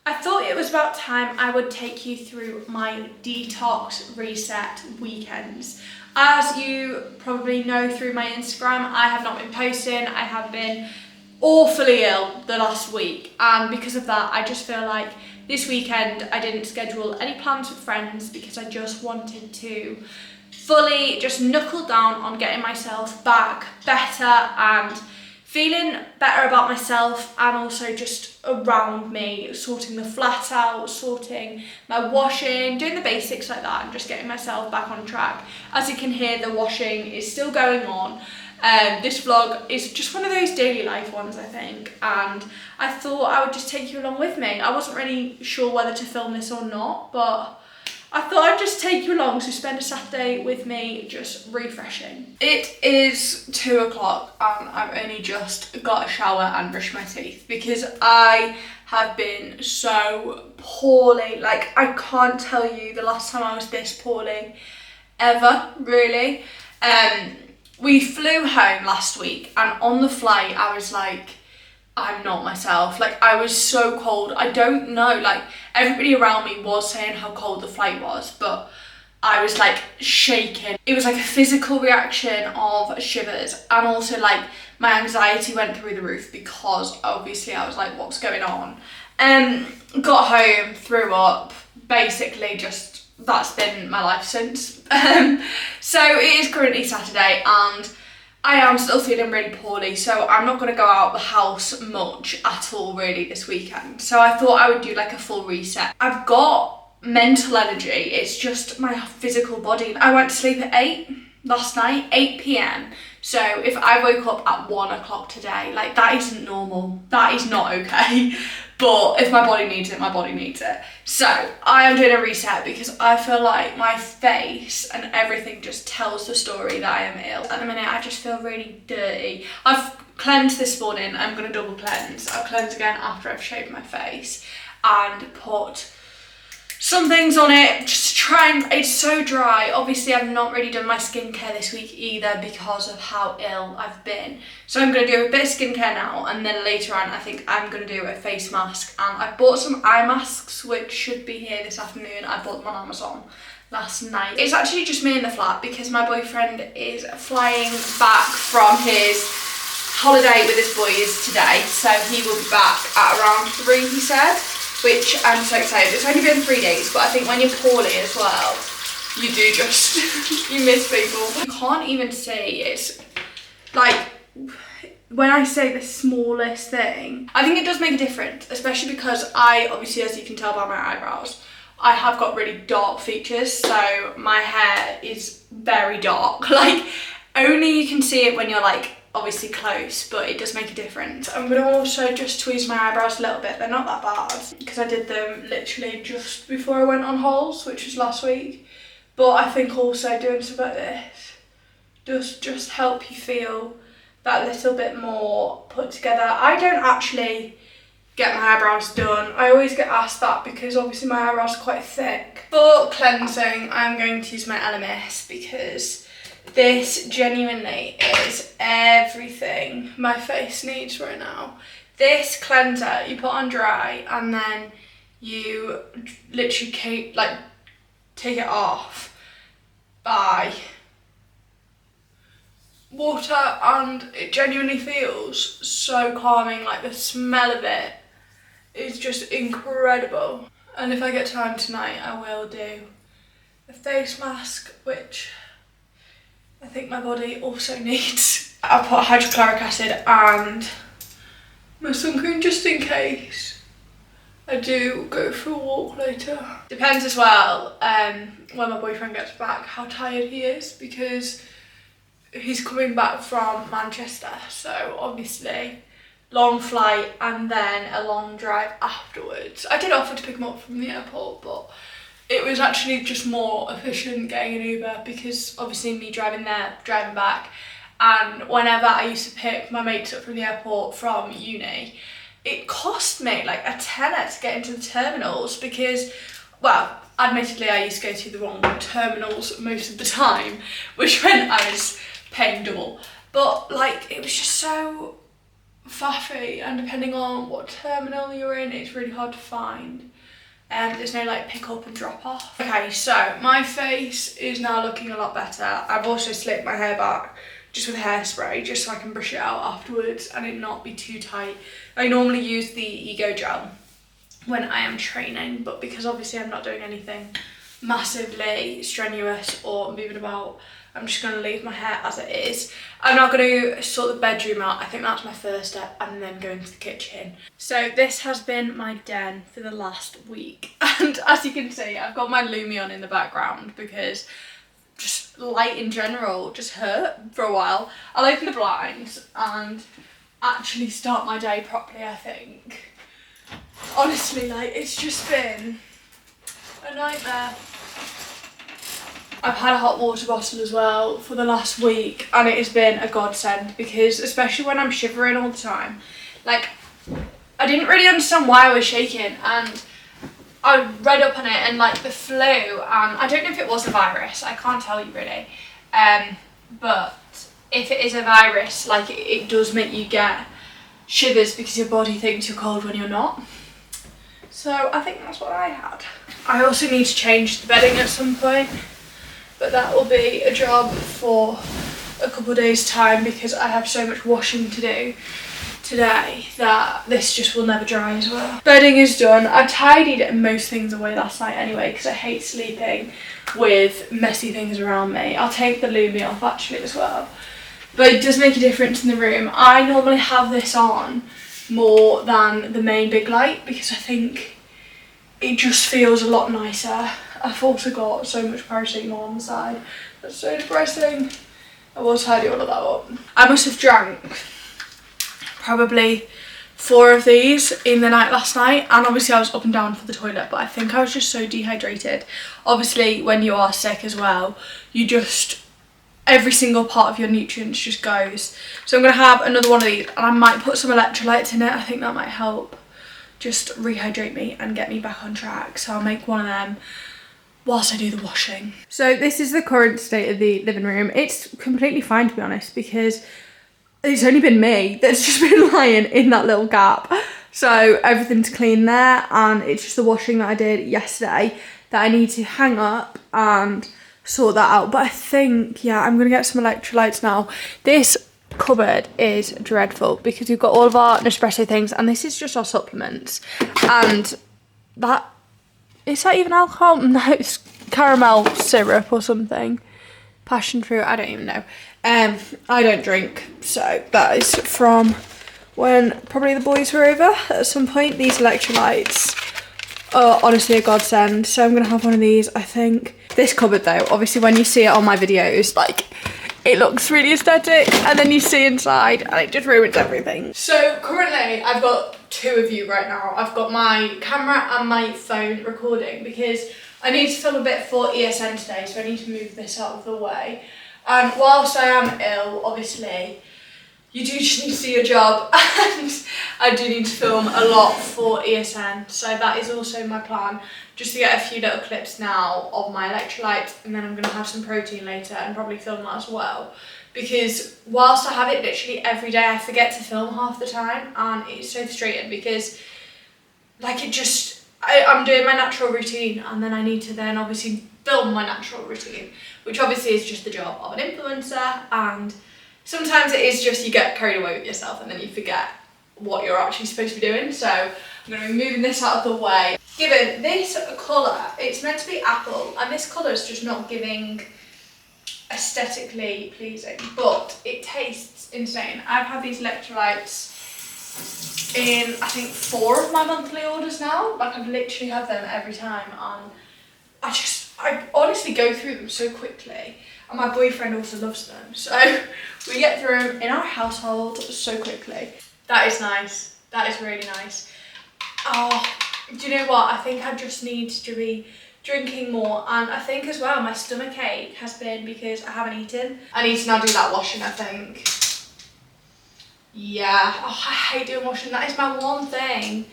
I thought it was about time I would take you through my detox reset weekends. As you probably know through my Instagram, I have not been posting. I have been awfully ill the last week, and because of that I just feel like this weekend I didn't schedule any plans with friends because I just wanted to fully just knuckle down on getting myself back better and feeling better about myself, and also just around me, sorting the flat out, sorting my washing, doing the basics like that, and just getting myself back on track. As you can hear, the washing is still going on. This vlog is just one of those daily life ones, I think, and I thought I would just take you along with me. I wasn't really sure whether to film this or not, but I thought I'd just take you along, so spend a Saturday with me just refreshing. It is 2 o'clock and I've only just got a shower and brushed my teeth because I have been so poorly. Like, I can't tell you the last time I was this poorly ever, really. We flew home last week, and on the flight I was like, I'm not myself. Like, I was so cold. I don't know, like, everybody around me was saying how cold the flight was, but I was like shaking. It was like a physical reaction of shivers, and also like my anxiety went through the roof because obviously I was like, what's going on? Got home, threw up, basically just, that's been my life since. So it is currently Saturday and I am still feeling really poorly, so I'm not going to go out the house much at all really this weekend. So I thought I would do like a full reset. I've got mental energy, it's just my physical body. I went to sleep at 8 last night, 8 p.m. So if I woke up at 1 o'clock today, like, that isn't normal. That is not okay. But if my body needs it, my body needs it. So I am doing a reset because I feel like my face and everything just tells the story that I am ill. At the minute, I just feel really dirty. I've cleansed this morning. I'm going to double cleanse. I'll cleanse again after I've shaved my face and put some things on it just to try and, it's so dry. Obviously I've not really done my skincare this week either because of how ill I've been. So I'm going to do a bit of skincare now, and then later on I think I'm going to do a face mask. And I bought some eye masks which should be here this afternoon. I bought them on Amazon last night. It's actually just me in the flat because my boyfriend is flying back from his holiday with his boys today, so he will be back at around 3, he said. Which I'm so excited. It's only been 3 days, but I think when you're poorly as well, you do just, you miss people. You can't even see, it's like, when I say the smallest thing, I think it does make a difference, especially because I, obviously, as you can tell by my eyebrows, I have got really dark features, so my hair is very dark. Like, only you can see it when you're like, obviously close, but it does make a difference. I'm going to also just tweeze my eyebrows a little bit. They're not that bad because I did them literally just before I went on holes, which was last week. But I think also doing stuff like this does just help you feel that little bit more put together. I don't actually get my eyebrows done. I always get asked that because obviously my eyebrows are quite thick. For cleansing, I'm going to use my LMS because this genuinely is everything my face needs right now. This cleanser you put on dry and then you literally take it off by water, and it genuinely feels so calming. Like, the smell of it is just incredible. And if I get time tonight, I will do a face mask, which I think my body also needs. I'll put hydrochloric acid and my sun cream just in case I do go for a walk later. Depends as well when my boyfriend gets back how tired he is, because he's coming back from Manchester, so obviously long flight and then a long drive afterwards. I did offer to pick him up from the airport, but it was actually just more efficient getting an Uber because obviously me driving there, driving back, and whenever I used to pick my mates up from the airport from uni, it cost me like a tenner to get into the terminals because, well, Admittedly, I used to go to the wrong terminals most of the time, which meant I was paying double. But like, it was just so faffy, and depending on what terminal you're in, it's really hard to find. There's no like pick up and drop off. Okay, so my face is now looking a lot better. I've also slicked my hair back just with hairspray, just so I can brush it out afterwards and it not be too tight. I normally use the Ego Gel when I am training, but because obviously I'm not doing anything massively strenuous or moving about, I'm just going to leave my hair as it is. I'm not going to sort the bedroom out. I think that's my first step, and then go into the kitchen. So this has been my den for the last week, and as you can see, I've got my Lumie on in the background because just light in general just hurt for a while. I'll open the blinds and actually start my day properly, I think. Honestly, like, it's just been a nightmare. I've had a hot water bottle as well for the last week, and it has been a godsend, because especially when I'm shivering all the time, like, I didn't really understand why I was shaking, and I read up on it, and like the flu, and I don't know if it was a virus, I can't tell you really, but if it is a virus, like, it does make you get shivers because your body thinks you're cold when you're not. So I think that's what I had. I also need to change the bedding at some point, but that will be a job for a couple of days' time, because I have so much washing to do today that this just will never dry as well. Bedding is done. I tidied most things away last night anyway, because I hate sleeping with messy things around me. I'll take the Lumie off actually as well, but it does make a difference in the room. I normally have this on more than the main big light because I think it just feels a lot nicer. I've also got so much paracetamol on the side. That's so depressing. I will tidy all of that up. I must have drank probably 4 of these in the night last night, and obviously I was up and down for the toilet, but I think I was just so dehydrated. Obviously when you are sick as well, you just, every single part of your nutrients just goes. So I'm going to have another one of these, and I might put some electrolytes in it. I think that might help just rehydrate me and get me back on track. So I'll make one of them whilst I do the washing. So this is the current state of the living room. It's completely fine, to be honest, because it's only been me that's just been lying in that little gap. So everything's clean there, and it's just the washing that I did yesterday that I need to hang up and sort that out. But I think, yeah, I'm gonna get some electrolytes now. This cupboard is dreadful because we've got all of our Nespresso things, and this is just our supplements. And that, is that even alcohol? No, it's caramel syrup or something. Passion fruit, I don't even know. I don't drink, so that is from when probably the boys were over at some point. These electrolytes are honestly a godsend, so I'm gonna have one of these, I think. This cupboard though, obviously when you see it on my videos, like, it looks really aesthetic, and then you see inside and it just ruins everything. So currently I've got 2 of you right now. I've got my camera and my phone recording because I need to film a bit for ESN today, so I need to move this out of the way. And whilst I am ill, obviously, you do just need to do your job, and I do need to film a lot for ESN, so that is also my plan, just to get a few little clips now of my electrolytes, and then I'm going to have some protein later and probably film that as well, because whilst I have it literally every day, I forget to film half the time, and it's so frustrating because, like, it just, I'm doing my natural routine, and then I need to then obviously film my natural routine, which obviously is just the job of an influencer, and sometimes it is just you get carried away with yourself and then you forget what you're actually supposed to be doing. So I'm going to be moving this out of the way. Given this colour, it's meant to be apple, and this colour is just not giving aesthetically pleasing, but it tastes insane. I've had these electrolytes in, I think, 4 of my monthly orders now. Like, I've literally had them every time, and I honestly go through them so quickly, and my boyfriend also loves them, so we get through them in our household so quickly. That is nice. That is really nice. Oh, do you know what? I think I just need to be drinking more, and I think as well my stomach ache has been because I haven't eaten. I need to now do that washing, I think. Yeah, oh, I hate doing washing. That is my one thing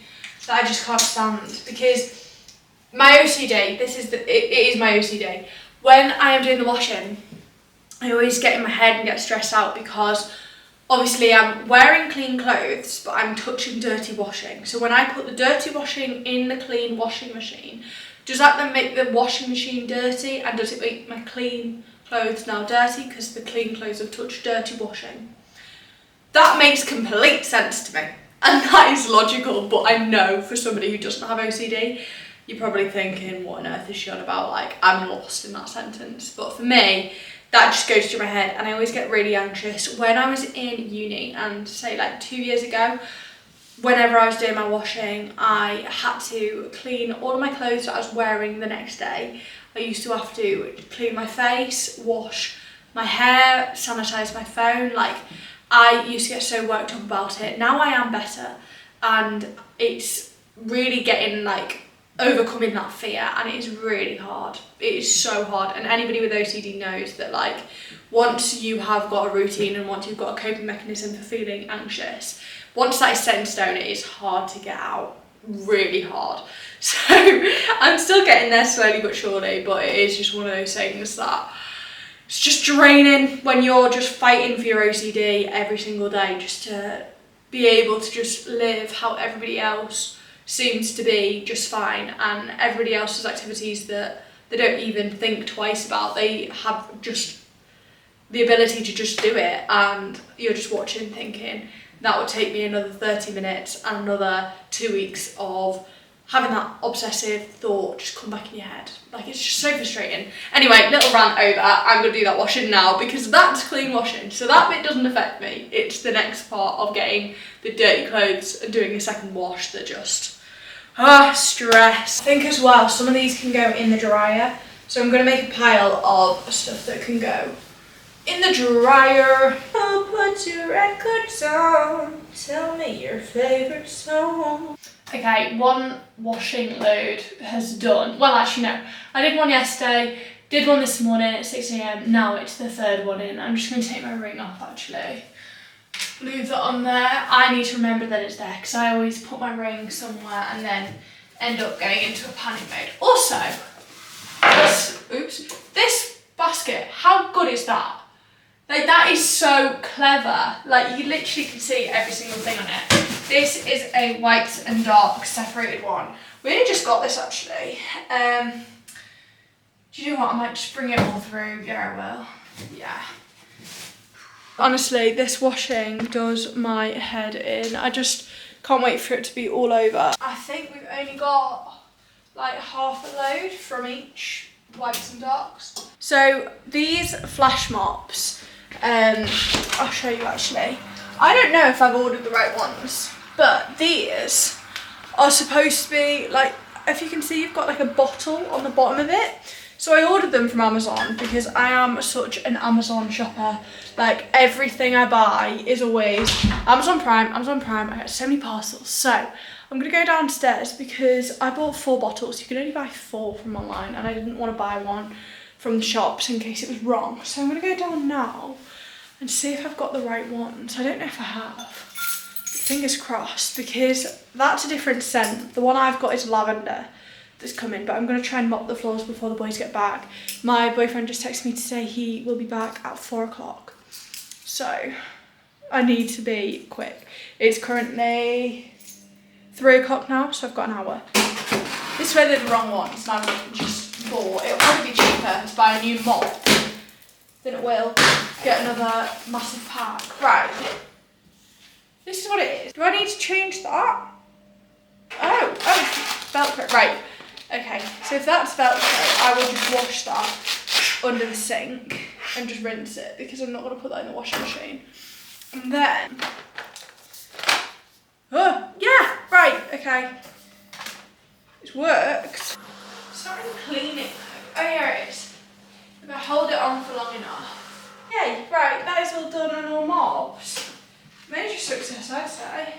that I just can't stand, because My OCD, it is my OCD. When I am doing the washing, I always get in my head and get stressed out because obviously I'm wearing clean clothes, but I'm touching dirty washing. So when I put the dirty washing in the clean washing machine, does that then make the washing machine dirty? And does it make my clean clothes now dirty because the clean clothes have touched dirty washing? That makes complete sense to me. And that is logical, but I know for somebody who doesn't have OCD, you're probably thinking, what on earth is she on about? Like, I'm lost in that sentence. But for me, that just goes through my head and I always get really anxious. When I was in uni and say like 2 years ago, whenever I was doing my washing, I had to clean all of my clothes that I was wearing the next day. I used to have to clean my face, wash my hair, sanitize my phone. Like, I used to get so worked up about it. Now I am better and it's really getting like overcoming that fear, and it is really hard. It is so hard, and anybody with OCD knows that like once you have got a routine and once you've got a coping mechanism for feeling anxious, once that is set in stone, it is hard to get out, really hard. So I'm still getting there slowly but surely, but it is just one of those things that it's just draining when you're just fighting for your OCD every single day just to be able to just live how everybody else seems to be just fine, and everybody else's activities that they don't even think twice about. They have just the ability to just do it, and you're just watching thinking, that would take me another 30 minutes and another 2 weeks of having that obsessive thought just come back in your head. Like, it's just so frustrating. Anyway, little rant over. I'm going to do that washing now because that's clean washing. So that bit doesn't affect me. It's the next part of getting the dirty clothes and doing a second wash that just, stress. I think as well, some of these can go in the dryer. So I'm going to make a pile of stuff that can go in the dryer. I'll put your records on. Tell me your favourite song. Okay, one washing load has done. Well, actually no, I did one yesterday, did one this morning at 6 AM, now it's the third one in. I'm just going to take my ring off actually. Leave that on there. I need to remember that it's there because I always put my ring somewhere and then end up going into a panic mode. Also, this basket, how good is that? Like, that is so clever. Like, you literally can see every single thing on it. This is a white and dark separated one. We only just got this actually. Do you know what? I might just bring it all through. Yeah, I will. Yeah. Honestly, this washing does my head in. I just can't wait for it to be all over. I think we've only got like half a load from each whites and darks. So these flash mops, I'll show you actually. I don't know if I've ordered the right ones, but these are supposed to be like, if you can see, you've got like a bottle on the bottom of it. So I ordered them from Amazon because I am such an Amazon shopper. Like, everything I buy is always Amazon Prime, Amazon Prime. I get so many parcels. So I'm gonna go downstairs because I bought 4 bottles. You can only buy 4 from online and I didn't want to buy one from the shops in case it was wrong. So I'm gonna go down now and see if I've got the right ones. I don't know if I have. Fingers crossed, because that's a different scent. The one I've got is lavender that's coming, but I'm going to try and mop the floors before the boys get back. My boyfriend just texted me to say he will be back at 4 o'clock. So I need to be quick. It's currently 3 o'clock now, so I've got an hour. This way they're the wrong ones. Now I've just bought. It'll probably be cheaper to buy a new mop than it will get another massive pack. Right. This is what it is. Do I need to change that? Oh, Velcro. Right. Okay, so if that's Velcro, I will just wash that under the sink and just rinse it because I'm not going to put that in the washing machine. And then, oh, yeah, right, okay. It's worked. It's not really cleaning though. Oh, yeah, it is. If I hold it on for long enough. Yay, right, that is all done on all mops. Major success, I'd say.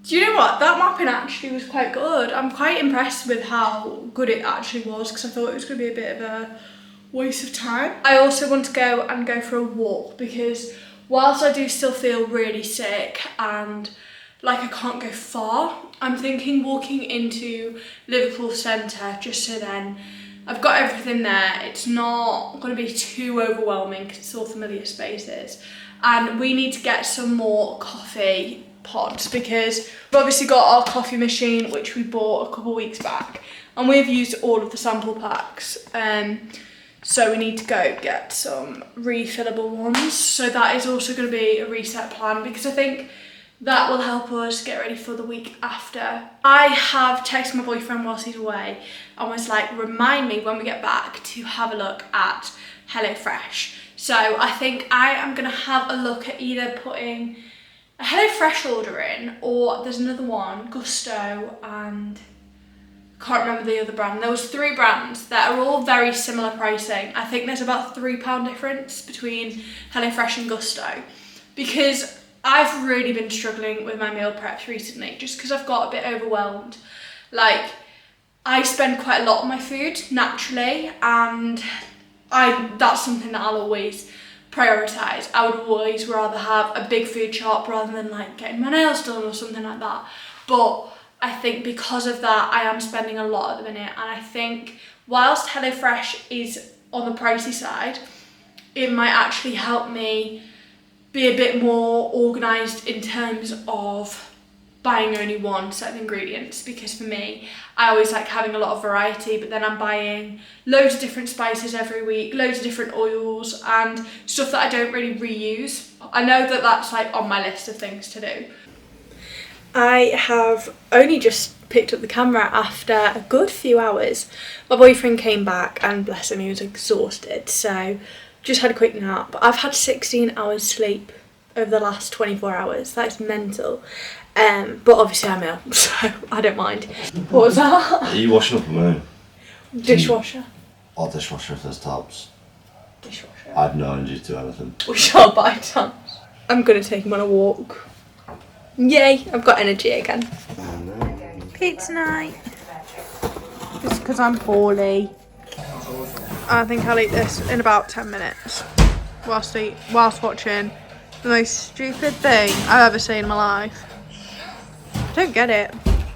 Do you know what? That mopping actually was quite good. I'm quite impressed with how good it actually was because I thought it was going to be a bit of a waste of time. I also want to go for a walk because whilst I do still feel really sick and like I can't go far. I'm thinking walking into Liverpool Centre just so then I've got everything there. It's not going to be too overwhelming because it's all familiar spaces. And we need to get some more coffee pods because we've obviously got our coffee machine, which we bought a couple of weeks back, and we've used all of the sample packs. So we need to go get some refillable ones. So that is also going to be a reset plan because I think that will help us get ready for the week after. I have texted my boyfriend whilst he's away and was like, remind me when we get back to have a look at HelloFresh. So I think I am gonna have a look at either putting a HelloFresh order in, or there's another one, Gusto, and I can't remember the other brand. There was 3 brands that are all very similar pricing. I think there's about £3 difference between HelloFresh and Gusto because I've really been struggling with my meal preps recently just because I've got a bit overwhelmed. Like, I spend quite a lot on my food naturally, and that's something that I'll always prioritise. I would always rather have a big food shop rather than like getting my nails done or something like that. But I think because of that, I am spending a lot at the minute, and I think whilst HelloFresh is on the pricey side, it might actually help me be a bit more organised in terms of buying only one set of ingredients, because for me, I always like having a lot of variety, but then I'm buying loads of different spices every week, loads of different oils and stuff that I don't really reuse. I know that that's like on my list of things to do. I have only just picked up the camera after a good few hours. My boyfriend came back and bless him, he was exhausted, so just had a quick nap. I've had 16 hours sleep over the last 24 hours. That's mental. But obviously I'm ill, so I don't mind. What was that? Are you washing up a moon? Dishwasher. Or dishwasher if there's tabs. Dishwasher. I have no energy to do anything. We shall buy tabs. I'm gonna take him on a walk. Yay, I've got energy again. It's night. It's because I'm poorly. I think I'll eat this in about 10 minutes whilst watching the most stupid thing I've ever seen in my life. I don't get it.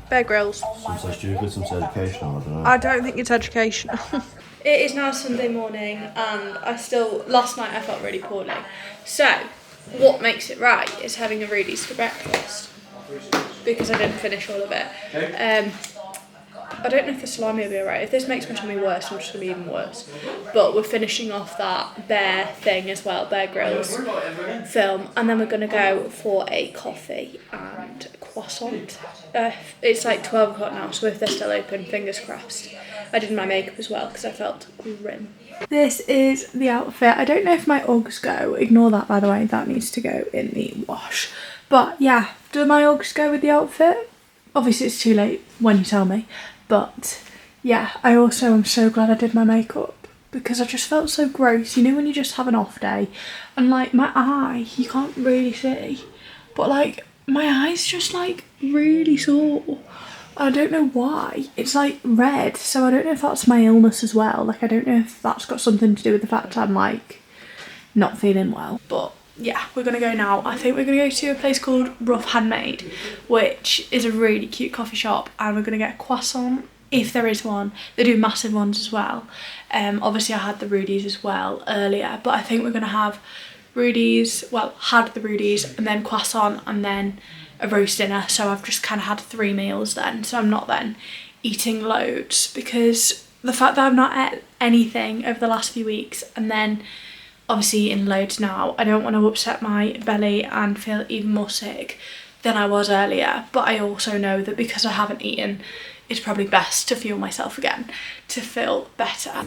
Bear Grylls. Some say stupid, some say educational, I don't know. I don't think it's educational. It is now Sunday morning and last night I felt really poorly. So, what makes it right is having a Rudy's for breakfast, because I didn't finish all of it. I don't know if the salami will be alright. If this makes my tummy worse, I'm just going to be even worse. But we're finishing off that Bear thing as well, Bear Grylls film. And then we're going to go for a coffee and croissant. It's like 12 o'clock now, so if they're still open, fingers crossed. I did my makeup as well because I felt grim. This is the outfit. I don't know if my Uggs go. Ignore that, by the way. That needs to go in the wash. But yeah, do my Uggs go with the outfit? Obviously it's too late when you tell me. But yeah, I also am so glad I did my makeup because I just felt so gross. You know when you just have an off day and like my eye, you can't really see, but like my eye's just like really sore. I don't know why. It's like red, so I don't know if that's my illness as well. Like I don't know if that's got something to do with the fact I'm like not feeling well. But yeah, we're gonna go now. I think we're gonna go to a place called Rough Handmade, which is a really cute coffee shop, and we're gonna get a croissant if there is one. They do massive ones as well. Obviously I had the Rudy's as well earlier, but I think we're gonna have Rudy's, well, had the Rudy's and then croissant and then a roast dinner. So I've just kind of had 3 meals then, so I'm not then eating loads, because the fact that I've not ate anything over the last few weeks and then obviously eating loads now, I don't want to upset my belly and feel even more sick than I was earlier. But I also know that because I haven't eaten, it's probably best to fuel myself again to feel better.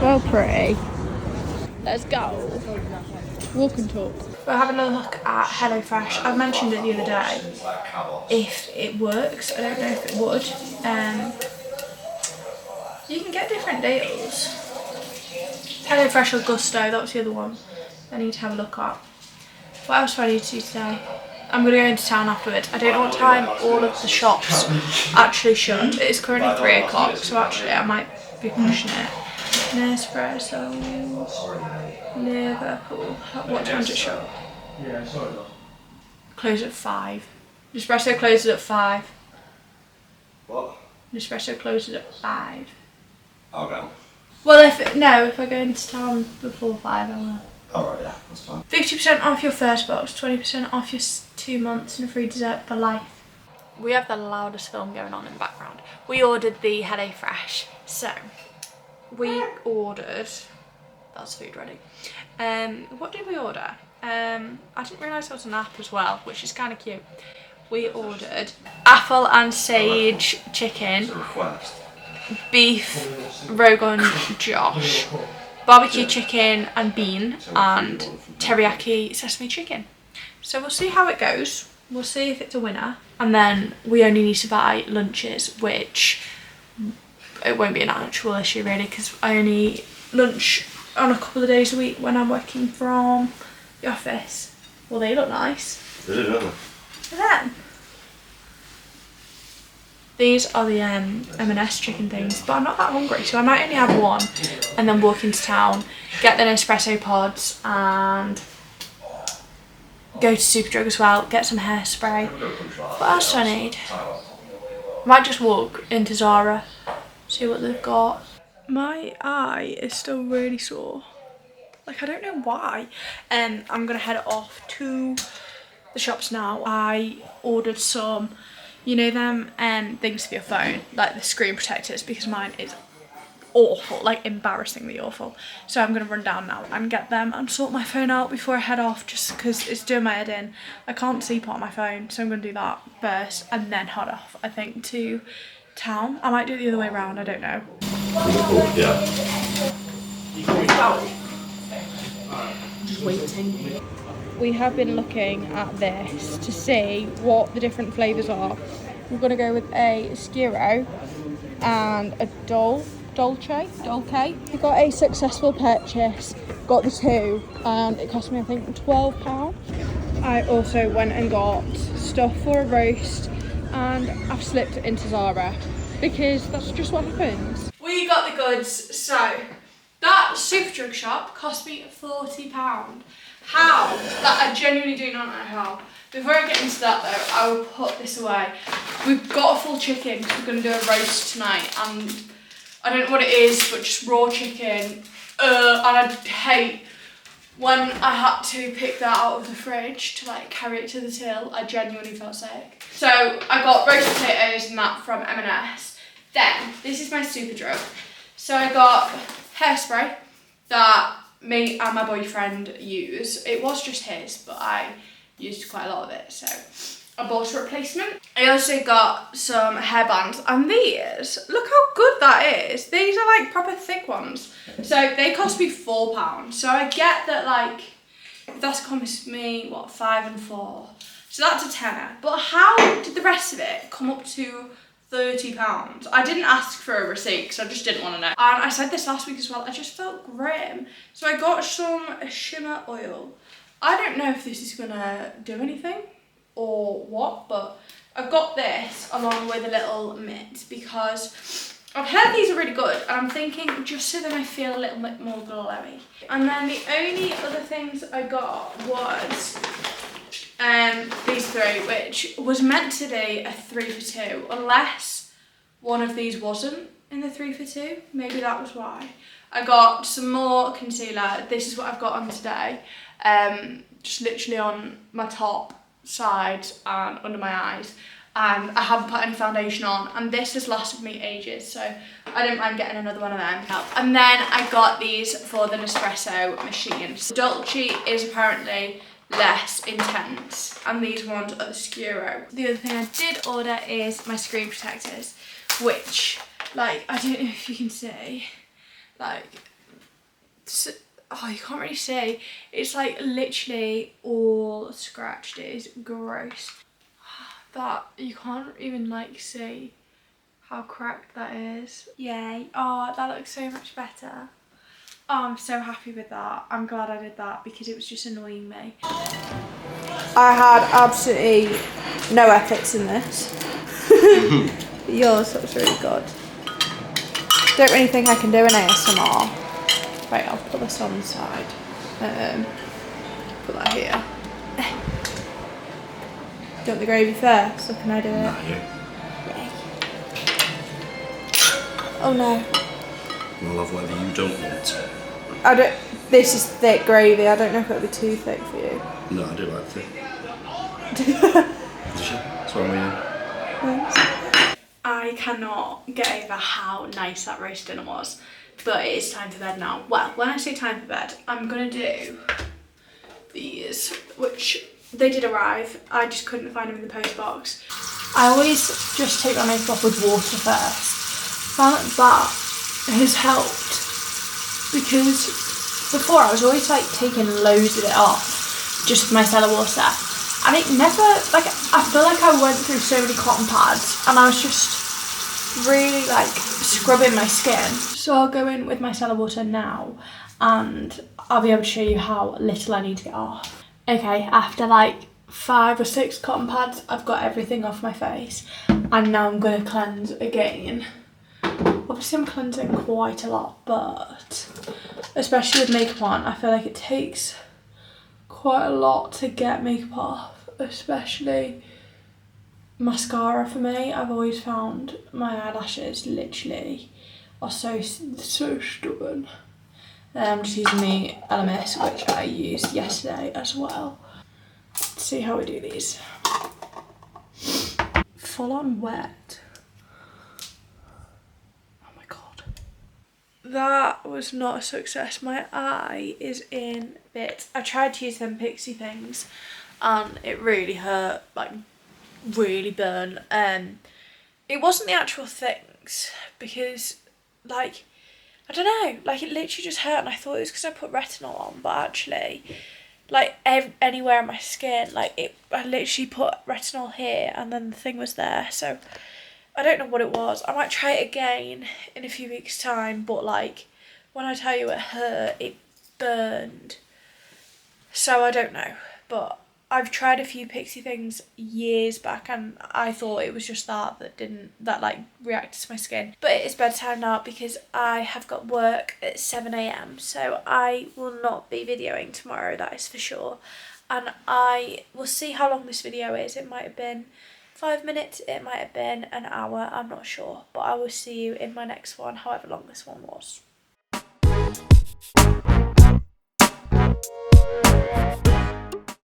Well, pretty. Let's go. Walk and talk. We're having a look at HelloFresh. I mentioned it the other day. If it works, I don't know if it would. You can get different deals. HelloFresh or Gusto, that was the other one I need to have a look at. What else do I need to do today? I'm going to go into town afterwards. I don't know what time all of the shops actually shut. It is currently 3 o'clock, so actually I might be pushing it. Nespresso, Liverpool. What time does it show? Close at 5. Nespresso closes at 5. What? Nespresso closes at 5. Okay. Well, if I go into town before 5, I will. Alright, yeah, that's fine. 50% off your first box, 20% off your 2 months, and a free dessert for life. We have the loudest film going on in the background. We ordered the Hello Fresh, so we ordered. That's food ready. What did we order? I didn't realise there was an app as well, which is kind of cute. We ordered apple and sage chicken, It's a request. beef Rogan Josh, barbecue chicken and bean, and teriyaki sesame chicken. So we'll see how it goes. We'll see if it's a winner. And then we only need to buy lunches, which it won't be an actual issue really, because I only eat lunch on a couple of days a week when I'm working from the office. Well, they look nice. They do, don't they? And then these are the M&S chicken things, but I'm not that hungry, so I might only have one and then walk into town, get the Nespresso pods and go to Superdrug as well, get some hairspray. What else do I need? Might just walk into Zara, see what they've got. My eye is still really sore. Like, I don't know why. I'm gonna head off to the shops now. I ordered some, you know them things for your phone, like the screen protectors, because mine is awful, like embarrassingly awful. So I'm gonna run down now and get them and sort my phone out before I head off, just because it's doing my head in. I can't sleep on my phone, so I'm gonna do that first and then head off, I think, to town. I might do it the other way around, I don't know. Yeah. Just waiting. We have been looking at this to see what the different flavours are. We're gonna go with a Skiro and a Dolce. We got a successful purchase, got the 2, and it cost me I think £12. I also went and got stuff for a roast, and I've slipped into Zara because that's just what happens. We got the goods. So that Superdrug shop cost me £40. How? That I genuinely do not know how. Before I get into that though, I will put this away. We've got a full chicken because we're going to do a roast tonight, and I don't know what it is, but just raw chicken. And I hate when I had to pick that out of the fridge to like carry it to the till. I genuinely felt sick. So I got roast potatoes and that from M&S. Then this is my Superdrug. So I got hairspray that me and my boyfriend use. It was just his, but I used quite a lot of it, so I bought a replacement. I also got some hairbands, and these, look how good that is. These are like proper thick ones. So they cost me £4. So I get that, like, that's cost me, what, 5 and 4. So that's a tenner. But how did the rest of it come up to £30? I didn't ask for a receipt because I just didn't want to know. And I said this last week as well, I just felt grim. So I got some shimmer oil. I don't know if this is gonna do anything or what, but I've got this along with a little mitt because I've heard these are really good, and I'm thinking just so that I feel a little bit more glowy. And then the only other things I got was these 3, which was meant to be a 3 for 2, unless one of these wasn't in the 3 for 2. Maybe that was why. I got some more concealer. This is what I've got on today. Just literally on my top, sides and under my eyes, and I haven't put any foundation on, and this has lasted me ages, so I didn't mind getting another one of them. And then I got these for the Nespresso machines. Dolce is apparently less intense, and these ones are the Skiro. The other thing I did order is my screen protectors, which, like, I don't know if you can see, like, oh, you can't really see. It's like literally all scratched. It is gross. That, you can't even like see how cracked that is. Yay. Oh, that looks so much better. Oh, I'm so happy with that. I'm glad I did that because it was just annoying me. I had absolutely no efforts in this. Yours looks really good. Don't really think I can do an ASMR. Wait, I'll put this on the side. Put that here. Do you want the gravy first, or can I do it? Nah, you. Yay. Oh no. I'll have whatever you don't want. This is thick gravy. I don't know if it'll be too thick for you. No, I do like thick. That's what I mean. Thanks. I cannot get over how nice that roast dinner was, but it is time for bed now. Well, when I say time for bed, I'm gonna do these, which they did arrive. I just couldn't find them in the post box. I always just take my makeup off with water first. Found that has helped, because before I was always like taking loads of it off just with my micellar water, and it never, like, I feel like I went through so many cotton pads and I was just really like scrubbing my skin. So I'll go in with my micellar water now and I'll be able to show you how little I need to get off. Okay, after like 5 or 6 cotton pads, I've got everything off my face, and now I'm going to cleanse again. Obviously I'm cleansing quite a lot, but especially with makeup on, I feel like it takes quite a lot to get makeup off, especially mascara for me. I've always found my eyelashes literally are so stubborn. I'm just using the LMS, which I used yesterday as well. Let's see how we do these. Full on wet. Oh my god. That was not a success. My eye is in bits. I tried to use them pixie things and it really hurt, like really burn. It wasn't the actual things, because like, I don't know, like it literally just hurt, and I thought it was because I put retinol on, but actually like anywhere on my skin, like I literally put retinol here and then the thing was there. So I don't know what it was. I might try it again in a few weeks time, but like when I tell you it hurt, it burned. So I don't know, but I've tried a few pixie things years back and I thought it was just that like reacted to my skin. But it is bedtime now because I have got work at 7 AM, so I will not be videoing tomorrow, that is for sure. And I will see how long this video is. It might have been 5 minutes, it might have been an hour, I'm not sure. But I will see you in my next one, however long this one was.